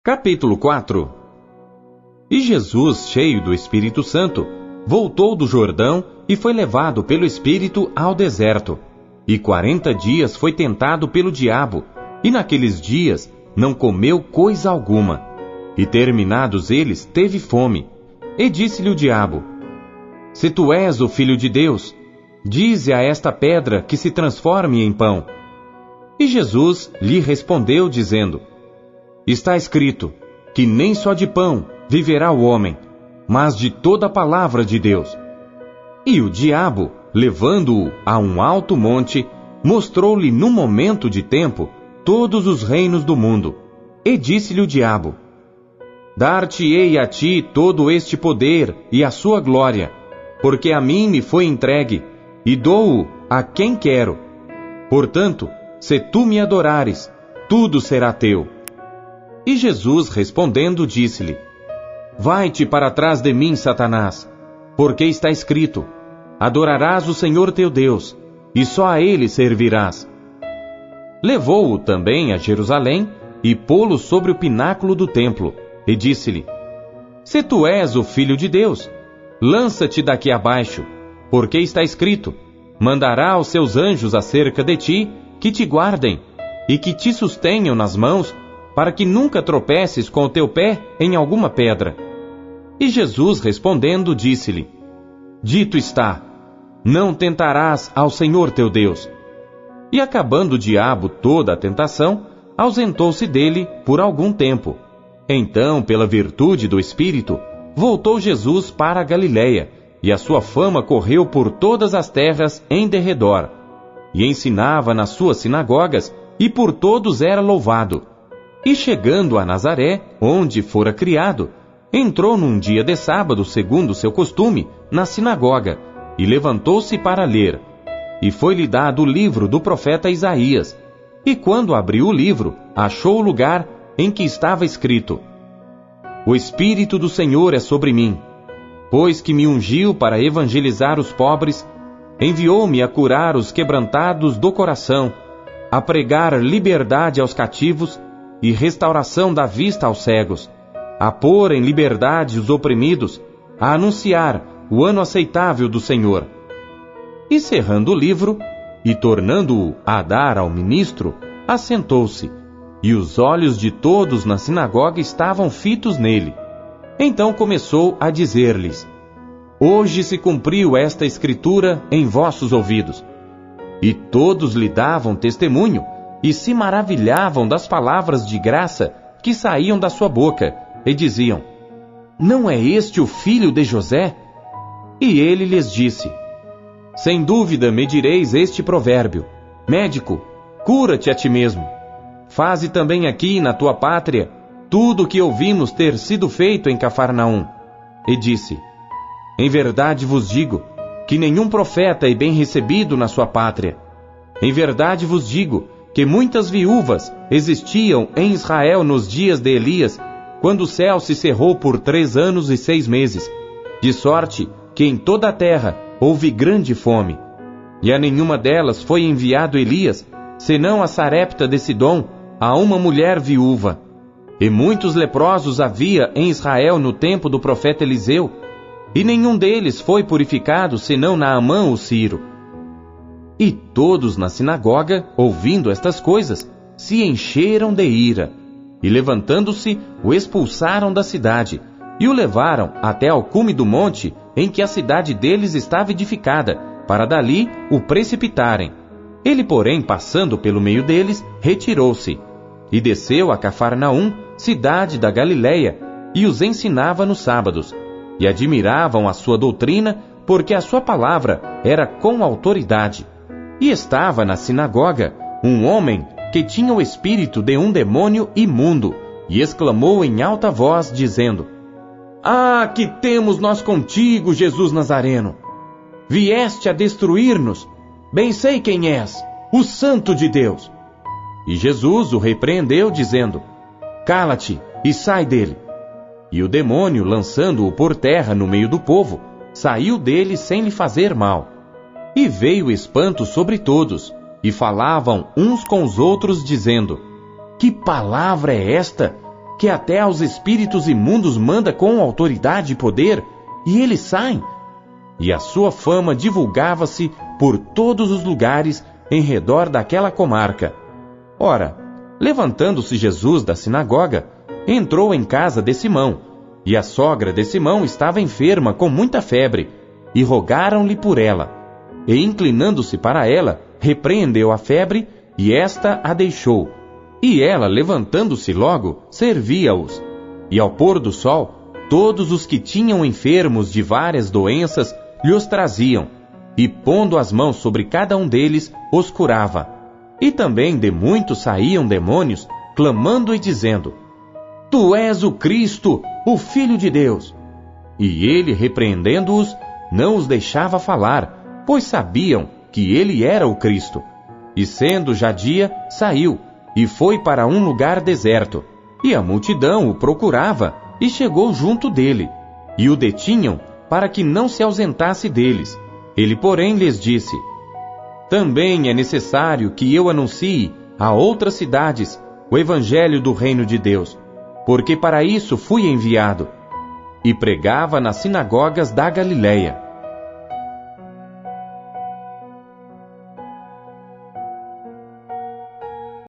Capítulo 4. E Jesus, cheio do Espírito Santo, voltou do Jordão e foi levado pelo Espírito ao deserto. E 40 dias foi tentado pelo diabo, e naqueles dias não comeu coisa alguma. E terminados eles, teve fome. E disse-lhe o diabo: Se tu és o Filho de Deus, dize a esta pedra que se transforme em pão. E Jesus lhe respondeu, dizendo: Está escrito, que nem só de pão viverá o homem, mas de toda a palavra de Deus. E o diabo, levando-o a um alto monte, mostrou-lhe num momento de tempo todos os reinos do mundo. E disse-lhe o diabo: Dar-te-ei a ti todo este poder e a sua glória, porque a mim me foi entregue, e dou-o a quem quero. Portanto, se tu me adorares, tudo será teu. E Jesus, respondendo, disse-lhe: Vai-te para trás de mim, Satanás, porque está escrito: Adorarás o Senhor teu Deus, e só a ele servirás. Levou-o também a Jerusalém, e pô-lo sobre o pináculo do templo, e disse-lhe: Se tu és o Filho de Deus, lança-te daqui abaixo, porque está escrito: Mandará os seus anjos acerca de ti, que te guardem, e que te sustenham nas mãos, para que nunca tropeces com o teu pé em alguma pedra. E Jesus, respondendo, disse-lhe: Dito está, não tentarás ao Senhor teu Deus. E acabando o diabo toda a tentação, ausentou-se dele por algum tempo. Então, pela virtude do Espírito, voltou Jesus para a Galiléia, e a sua fama correu por todas as terras em derredor. E ensinava nas suas sinagogas, e por todos era louvado. E chegando a Nazaré, onde fora criado, entrou num dia de sábado, segundo seu costume, na sinagoga, e levantou-se para ler. E foi-lhe dado o livro do profeta Isaías. E quando abriu o livro, achou o lugar em que estava escrito: O Espírito do Senhor é sobre mim, pois que me ungiu para evangelizar os pobres, enviou-me a curar os quebrantados do coração, a pregar liberdade aos cativos e restauração da vista aos cegos, a pôr em liberdade os oprimidos, a anunciar o ano aceitável do Senhor. E cerrando o livro, e tornando-o a dar ao ministro, assentou-se, e os olhos de todos na sinagoga estavam fitos nele. Então começou a dizer-lhes: Hoje se cumpriu esta escritura em vossos ouvidos. E todos lhe davam testemunho, e se maravilhavam das palavras de graça que saíam da sua boca, e diziam: Não é este o filho de José? E ele lhes disse: Sem dúvida me direis este provérbio: Médico, cura-te a ti mesmo. Faze também aqui na tua pátria tudo o que ouvimos ter sido feito em Cafarnaum. E disse: Em verdade vos digo, que nenhum profeta é bem recebido na sua pátria. Em verdade vos digo, que muitas viúvas existiam em Israel nos dias de Elias, quando o céu se cerrou por 3 anos e 6 meses, de sorte que em toda a terra houve grande fome. E a nenhuma delas foi enviado Elias, senão a Sarepta de Sidom, a uma mulher viúva. E muitos leprosos havia em Israel no tempo do profeta Eliseu, e nenhum deles foi purificado, senão Naamã o Sírio. E todos na sinagoga, ouvindo estas coisas, se encheram de ira, e levantando-se, o expulsaram da cidade, e o levaram até ao cume do monte em que a cidade deles estava edificada, para dali o precipitarem. Ele, porém, passando pelo meio deles, retirou-se, e desceu a Cafarnaum, cidade da Galiléia, e os ensinava nos sábados, e admiravam a sua doutrina, porque a sua palavra era com autoridade. E estava na sinagoga um homem que tinha o espírito de um demônio imundo, e exclamou em alta voz, dizendo: Ah, que temos nós contigo, Jesus Nazareno! Vieste a destruir-nos? Bem sei quem és, o Santo de Deus. E Jesus o repreendeu, dizendo: Cala-te e sai dele. E o demônio, lançando-o por terra no meio do povo, saiu dele sem lhe fazer mal. E veio espanto sobre todos, e falavam uns com os outros, dizendo: Que palavra é esta? que até aos espíritos imundos manda com autoridade e poder, e eles saem? E a sua fama divulgava-se por todos os lugares em redor daquela comarca. Ora, levantando-se Jesus da sinagoga, entrou em casa de Simão, e a sogra de Simão estava enferma com muita febre, e rogaram-lhe por ela. E inclinando-se para ela, repreendeu a febre, e esta a deixou. E ela, levantando-se logo, servia-os. E ao pôr do sol, todos os que tinham enfermos de várias doenças lhes traziam, e pondo as mãos sobre cada um deles, os curava. E também de muitos saíam demônios, clamando e dizendo: Tu és o Cristo, o Filho de Deus. E ele, repreendendo-os, não os deixava falar, pois sabiam que ele era o Cristo. E sendo já dia, saiu, e foi para um lugar deserto. E a multidão o procurava, e chegou junto dele. E o detinham, para que não se ausentasse deles. Ele, porém, lhes disse: Também é necessário que eu anuncie a outras cidades o evangelho do reino de Deus, porque para isso fui enviado. E pregava nas sinagogas da Galileia.